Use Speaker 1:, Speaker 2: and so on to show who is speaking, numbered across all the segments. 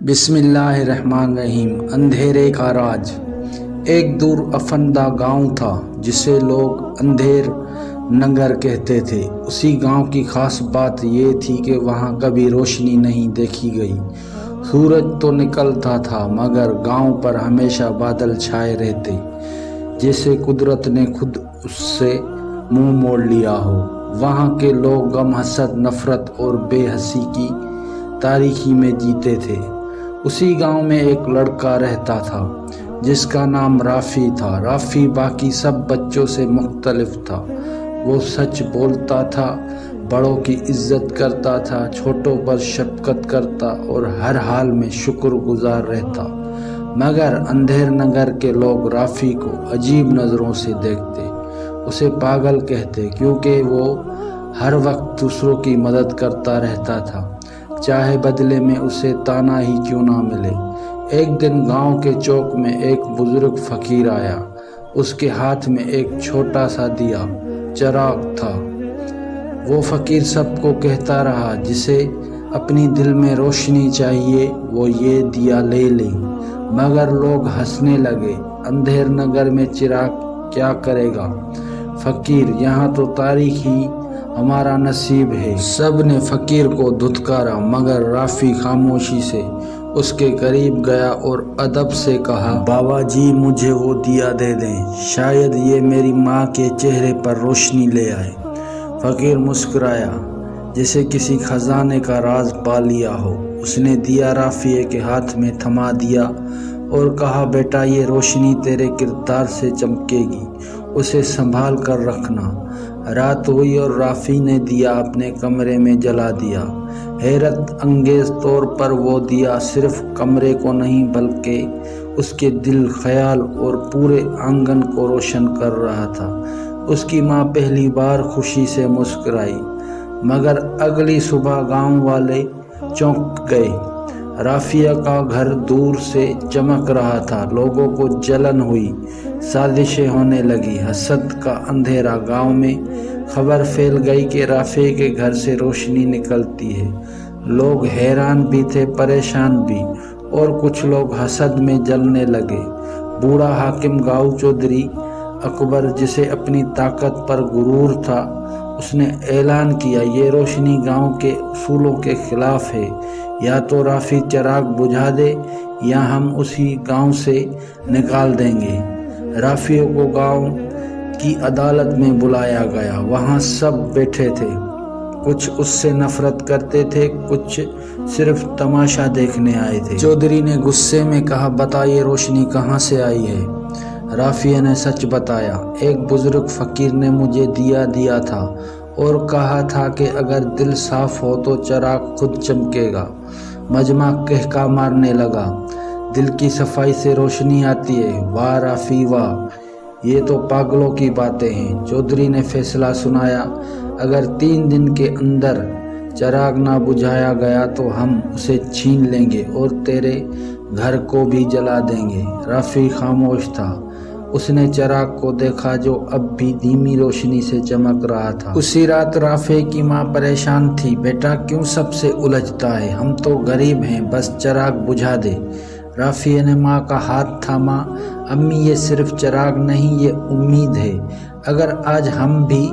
Speaker 1: بسم اللہ الرحمن الرحیم۔ اندھیرے کا راج۔ ایک دور افندہ گاؤں تھا جسے لوگ اندھیر نگر کہتے تھے۔ اسی گاؤں کی خاص بات یہ تھی کہ وہاں کبھی روشنی نہیں دیکھی گئی۔ سورج تو نکلتا تھا مگر گاؤں پر ہمیشہ بادل چھائے رہتے، جیسے قدرت نے خود اس سے منہ موڑ لیا ہو۔ وہاں کے لوگ غم، حسد، نفرت اور بے حسی کی تاریکی میں جیتے تھے۔ اسی گاؤں میں ایک لڑکا رہتا تھا جس کا نام رافی تھا۔ رافی باقی سب بچوں سے مختلف تھا۔ وہ سچ بولتا تھا، بڑوں کی عزت کرتا تھا، چھوٹوں پر شفقت کرتا اور ہر حال میں شکر گزار رہتا۔ مگر اندھیر نگر کے لوگ رافی کو عجیب نظروں سے دیکھتے، اسے پاگل کہتے، کیونکہ وہ ہر وقت دوسروں کی مدد کرتا رہتا تھا، چاہے بدلے میں اسے تانا ہی کیوں نہ ملے۔ ایک دن گاؤں کے چوک میں ایک بزرگ فقیر آیا۔ اس کے ہاتھ میں ایک چھوٹا سا دیا چراغ تھا۔ وہ فقیر سب کو کہتا رہا، جسے اپنی دل میں روشنی چاہیے وہ یہ دیا لے لیں۔ مگر لوگ ہنسنے لگے، اندھیر نگر میں چراغ کیا کرے گا فقیر، یہاں تو تاریک ہی ہمارا نصیب ہے۔ سب نے فقیر کو دھتکارا مگر رافی خاموشی سے اس کے قریب گیا اور ادب سے کہا، بابا جی مجھے وہ دیا دے دیں، شاید یہ میری ماں کے چہرے پر روشنی لے آئے۔ فقیر مسکرایا جیسے کسی خزانے کا راز پا لیا ہو۔ اس نے دیا رافی کے ہاتھ میں تھما دیا اور کہا، بیٹا یہ روشنی تیرے کردار سے چمکے گی، اسے سنبھال کر رکھنا۔ رات ہوئی اور رافی نے دیا اپنے کمرے میں جلا دیا۔ حیرت انگیز طور پر وہ دیا صرف کمرے کو نہیں بلکہ اس کے دل، خیال اور پورے آنگن کو روشن کر رہا تھا۔ اس کی ماں پہلی بار خوشی سے مسکرائی، مگر اگلی صبح گاؤں والے چونک گئے۔ رافیہ کا گھر دور سے چمک رہا تھا، لوگوں کو جلن ہوئی، سازشیں ہونے لگی۔ حسد کا اندھیرا گاؤں میں خبر پھیل گئی کہ رافی کے گھر سے روشنی نکلتی ہے۔ لوگ حیران بھی تھے، پریشان بھی، اور کچھ لوگ حسد میں جلنے لگے۔ بوڑھا حاکم گاؤں چودھری اکبر، جسے اپنی طاقت پر غرور تھا، اس نے اعلان کیا، یہ روشنی گاؤں کے اصولوں کے خلاف ہے، یا تو رافی چراغ بجھا دے یا ہم اسی گاؤں سے نکال دیں گے۔ رافی کو گاؤں کی عدالت میں بلایا گیا۔ وہاں سب بیٹھے تھے، کچھ اس سے نفرت کرتے تھے، کچھ صرف تماشا دیکھنے آئے تھے۔ چودھری نے غصے میں کہا، بتا یہ روشنی کہاں سے آئی ہے؟ رافی نے سچ بتایا، ایک بزرگ فقیر نے مجھے دیا تھا اور کہا تھا کہ اگر دل صاف ہو تو چراغ خود چمکے گا۔ مجمع کہکا مارنے لگا، دل کی صفائی سے روشنی آتی ہے۔ واہ رافی واہ، یہ تو پاگلوں کی باتیں ہیں۔ چودھری نے فیصلہ سنایا، اگر 3 دن کے اندر چراغ نہ بجھایا گیا تو ہم اسے چھین لیں گے اور تیرے گھر کو بھی جلا دیں گے۔ رافی خاموش تھا، اس نے چراغ کو دیکھا جو اب بھی دھیمی روشنی سے چمک رہا تھا۔ اسی رات رافی کی ماں پریشان تھی، بیٹا کیوں سب سے الجھتا ہے، ہم تو غریب ہیں، بس چراغ بجھا دے۔ رافی نے ماں کا ہاتھ تھاما، امی یہ صرف چراغ نہیں، یہ امید ہے۔ اگر آج ہم بھی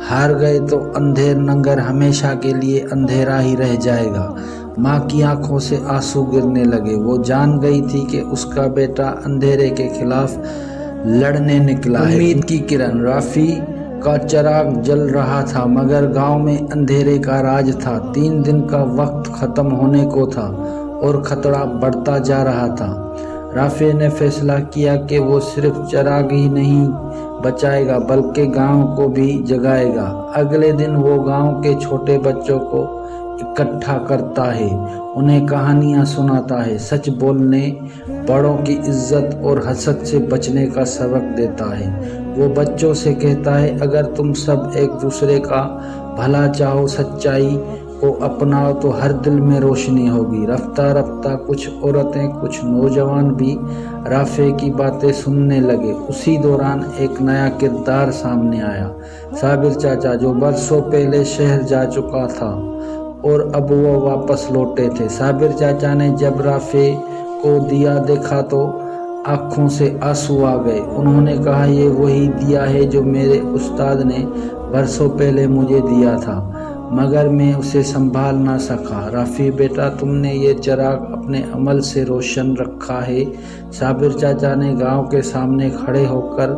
Speaker 1: ہار گئے تو اندھیر نگر ہمیشہ کے لیے اندھیرا ہی رہ جائے گا۔ ماں کی آنکھوں سے آنسو گرنے لگے، وہ جان گئی تھی کہ اس کا بیٹا اندھیرے کے خلاف لڑنے نکلا ہے۔ امید کی کرن۔ رافی کا چراغ جل رہا تھا مگر گاؤں میں اندھیرے کا راج تھا۔ 3 دن کا وقت ختم ہونے کو تھا اور خطرہ بڑھتا جا رہا تھا۔ رافی نے فیصلہ کیا کہ وہ صرف چراغ ہی نہیں بچائے گا بلکہ گاؤں کو بھی جگائے گا۔ اگلے دن وہ گاؤں کے چھوٹے بچوں کو اکٹھا کرتا ہے، انہیں کہانیاں سناتا ہے، سچ بولنے، بڑوں کی عزت اور حسد سے بچنے کا سبق دیتا ہے۔ وہ بچوں سے کہتا ہے، اگر تم سب ایک دوسرے کا بھلا چاہو، سچائی کو اپناؤ تو ہر دل میں روشنی ہوگی۔ رفتہ رفتہ کچھ عورتیں، کچھ نوجوان بھی رافی کی باتیں سننے لگے۔ اسی دوران ایک نیا کردار سامنے آیا، صابر چاچا، جو برسوں پہلے شہر جا چکا تھا اور اب وہ واپس لوٹے تھے۔ صابر چاچا نے جب رافع کو دیا دیکھا تو آنکھوں سے آنسو آ گئے۔ انہوں نے کہا یہ وہی دیا ہے جو میرے استاد نے برسوں پہلے مجھے دیا تھا، مگر میں اسے سنبھال نہ سکا۔ رافع بیٹا، تم نے یہ چراغ اپنے عمل سے روشن رکھا ہے۔ صابر چاچا نے گاؤں کے سامنے کھڑے ہو کر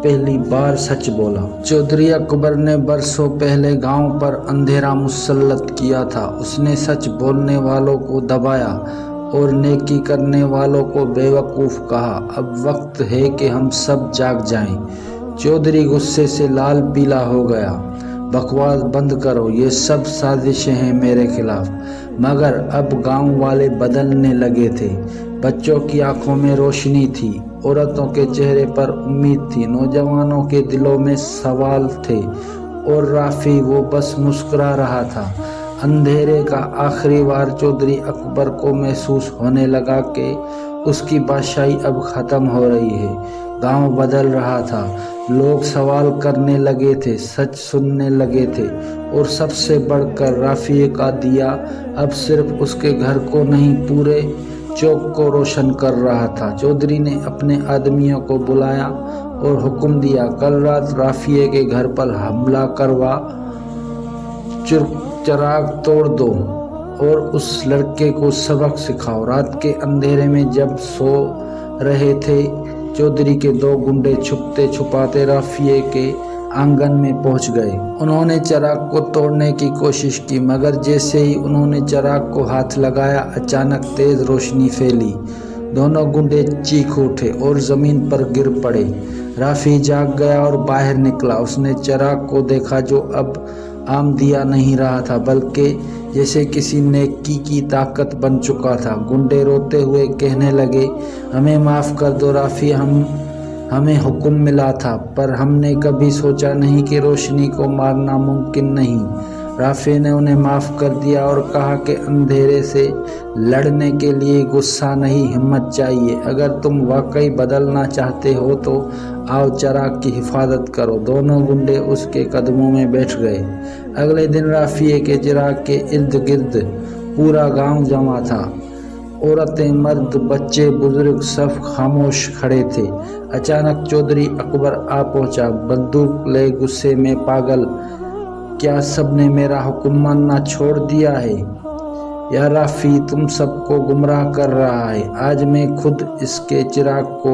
Speaker 1: پہلی بار سچ بولا۔ چودھری اکبر نے برسوں پہلے گاؤں پر اندھیرا مسلط کیا تھا۔ اس نے سچ بولنے والوں کو دبایا اور نیکی کرنے والوں کو بے وقوف کہا۔ اب وقت ہے کہ ہم سب جاگ جائیں۔ چودھری غصے سے لال پیلا ہو گیا۔ بکواس بند کرو، یہ سب سازشیں ہیں میرے خلاف۔ مگر اب گاؤں والے بدلنے لگے تھے۔ بچوں کی آنکھوں میں روشنی تھی، عورتوں کے چہرے پر امید تھی، نوجوانوں کے دلوں میں سوال تھے، اور رافع وہ بس مسکرا رہا تھا۔ اندھیرے کا آخری وار چودھری اکبر کو محسوس ہونے لگا کہ اس کی بادشاہی اب ختم ہو رہی ہے۔ گاؤں بدل رہا تھا، لوگ سوال کرنے لگے تھے، سچ سننے لگے تھے، اور سب سے بڑھ کر رافع کا دیا اب صرف اس کے گھر کو نہیں پورے چوک کو روشن کر رہا تھا۔ چودھری نے اپنے آدمیوں کو بلایا اور حکم دیا، کل رات رافع کے گھر پر حملہ کروا، چراغ توڑ دو اور اس لڑکے کو سبق سکھاؤ۔ رات کے اندھیرے میں جب سو رہے تھے، چودھری کے دو گنڈے چھپتے چھپاتے رافع کے آنگن میں پہنچ گئے۔ انہوں نے چراغ کو توڑنے کی کوشش کی، مگر جیسے ہی انہوں نے چراغ کو ہاتھ لگایا، اچانک تیز روشنی پھیلی۔ دونوں گنڈے چیخ اٹھے اور زمین پر گر پڑے۔ رافع جاگ گیا اور باہر نکلا۔ اس نے چراغ کو دیکھا جو اب عام دیا نہیں رہا تھا، بلکہ جیسے کسی نیکی کی طاقت بن چکا تھا۔ گنڈے روتے ہوئے کہنے لگے، ہمیں معاف کر دو رافع، ہمیں حکم ملا تھا، پر ہم نے کبھی سوچا نہیں کہ روشنی کو مارنا ممکن نہیں۔ رافع نے انہیں معاف کر دیا اور کہا کہ اندھیرے سے لڑنے کے لیے غصہ نہیں، ہمت چاہیے۔ اگر تم واقعی بدلنا چاہتے ہو تو آؤ چراغ کی حفاظت کرو۔ دونوں گنڈے اس کے قدموں میں بیٹھ گئے۔ اگلے دن رافع کے چراغ کے ارد گرد پورا گاؤں جمع تھا۔ عورتیں، مرد، بچے، بزرگ سب خاموش کھڑے تھے۔ اچانک چودھری اکبر آ پہنچا، بندوق لے غصے میں، پاگل، کیا سب نے میرا حکم ماننا چھوڑ دیا ہے؟ یا رافع تم سب کو گمراہ کر رہا ہے؟ آج میں خود اس کے چراغ کو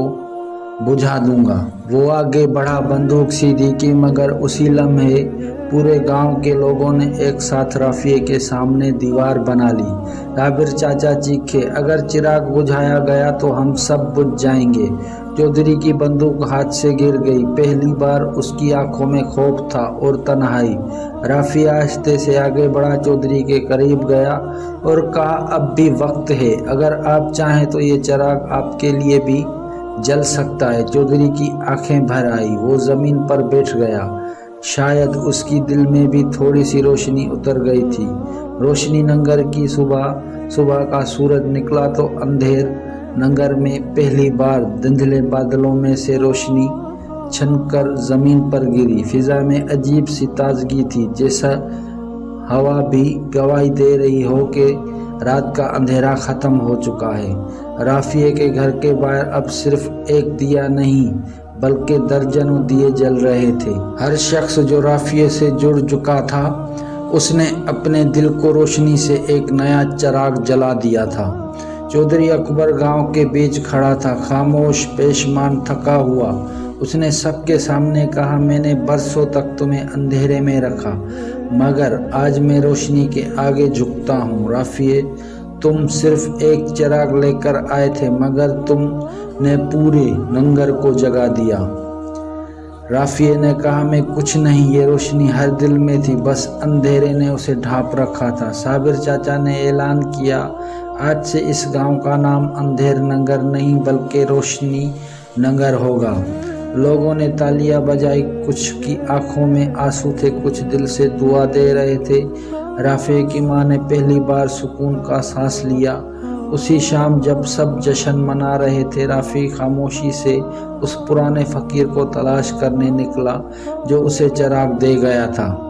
Speaker 1: بجھا دوں گا۔ وہ آگے بڑھا، بندوق سیدھی کی، مگر اسی لمحے پورے گاؤں کے لوگوں نے ایک ساتھ رافع کے سامنے دیوار بنا لی۔ صابر چاچا چیخے، اگر چراغ بجھایا گیا تو ہم سب بجھ جائیں گے۔ چودھری کی بندوق ہاتھ سے گر گئی۔ پہلی بار اس کی آنکھوں میں خوف تھا اور تنہائی۔ رافع آہستہ سے آگے بڑھا، چودھری کے قریب گیا اور کہا، اب بھی وقت ہے، اگر آپ چاہیں تو یہ چراغ آپ کے لیے بھی جل سکتا ہے۔ چودھری کی آنکھیں بھر آئی، وہ زمین پر بیٹھ گیا۔ شاید اس کی دل میں بھی تھوڑی سی روشنی اتر گئی تھی۔ روشنی ننگر کی صبح کا سورج نکلا تو اندھیر ننگر میں پہلی بار دھندلے بادلوں میں سے روشنی چھن کر زمین پر گری۔ فضا میں عجیب سی تازگی تھی، جیسا ہوا بھی گواہی دے رہی ہو کہ رات کا اندھیرا ختم ہو چکا ہے۔ رافع کے گھر کے باہر اب صرف ایک دیا نہیں بلکہ درجنوں دیے جل رہے تھے۔ ہر شخص جو رافع سے جڑ چکا تھا، اس نے اپنے دل کو روشنی سے ایک نیا چراغ جلا دیا تھا۔ چودھری اکبر گاؤں کے بیچ کھڑا تھا، خاموش، پیشمان، تھکا ہوا۔ اس نے سب کے سامنے کہا، میں نے برسوں تک تمہیں اندھیرے میں رکھا، مگر آج میں روشنی کے آگے جھکتا ہوں۔ رافع، تم صرف ایک چراغ لے کر آئے تھے، مگر تم نے پورے ننگر کو جگا دیا۔ رافع نے کہا، میں کچھ نہیں، یہ روشنی ہر دل میں تھی، بس اندھیرے نے اسے ڈھانپ رکھا تھا۔ صابر چاچا نے اعلان کیا، آج سے اس گاؤں کا نام اندھیر ننگر نہیں بلکہ روشنی ننگر ہوگا۔ لوگوں نے تالیاں بجائی، کچھ کی آنکھوں میں آنسو تھے، کچھ دل سے دعا دے رہے تھے۔ رافع کی ماں نے پہلی بار سکون کا سانس لیا۔ اسی شام جب سب جشن منا رہے تھے، رافع خاموشی سے اس پرانے فقیر کو تلاش کرنے نکلا جو اسے چراغ دے گیا تھا۔